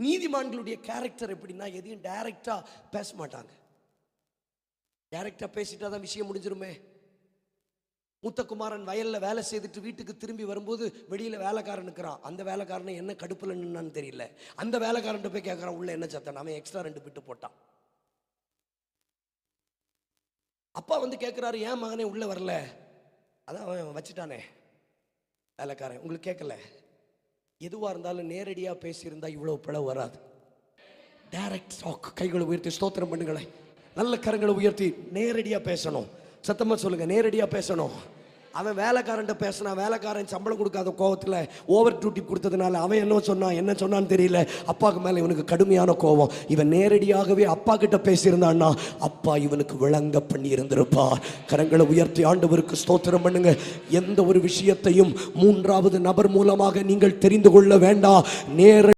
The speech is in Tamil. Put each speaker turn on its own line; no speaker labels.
நீதிமான்களுடைய கேரக்டர் எப்படின்னா எதையும் டைரக்டா பேச மாட்டாங்க. டைரக்டா பேசிட்டா தான் விஷயம் முடிஞ்சிருமே. மூத்த குமாரன் வயல்ல வேலை செய்துட்டு வீட்டுக்கு திரும்பி வரும்போது வெளியில வேலைக்காரன் இருக்கிறான். அந்த வேலைக்காரனை என்ன கடுப்புல நின்னான்னு தெரியல. அந்த வேலைக்காரன் போய் கேட்கறான், உள்ள என்ன சத்தம்? அவன் எக்ஸ்ட்ரா 2 பிட்டு போட்டான். அப்பா வந்து கேட்கிறாரு, ஏன் மகனே உள்ள வரல? அதான் அவன் வச்சுட்டானே வேலைக்காரன். உங்களுக்கு கேட்கல? எதுவா இருந்தாலும் நேரடியா பேசியிருந்தா இவ்வளவு பிளவு வராது. Direct talk. கைகளை உயர்த்தி ஸ்தோத்திரம் பண்ணுங்களேன். நல்ல கரங்களை உயர்த்தி நேரடியா பேசணும். சத்தமா சொல்லுங்க, நேரடியா பேசணும். அவன் வேலைக்காரன் பேசினா, வேலைக்காரன் சம்பளம் கொடுக்காத கோவத்தில் ஓவர் டியூட்டி கொடுத்ததுனால அவன் என்ன சொன்னான்னு தெரியல, அப்பாவுக்கு மேலே இவனுக்கு கடுமையான கோவம். இவன் நேரடியாகவே அப்பா கிட்ட பேசியிருந்தான்னா அப்பா இவனுக்கு விளங்க பண்ணி இருந்திருப்பார். கரங்களை உயர்த்தி ஆண்டவருக்கு ஸ்தோத்திரம் பண்ணுங்க. எந்த ஒரு விஷயத்தையும் 3வது நபர் மூலமாக நீங்கள் தெரிந்து கொள்ள வேண்டாம். நேர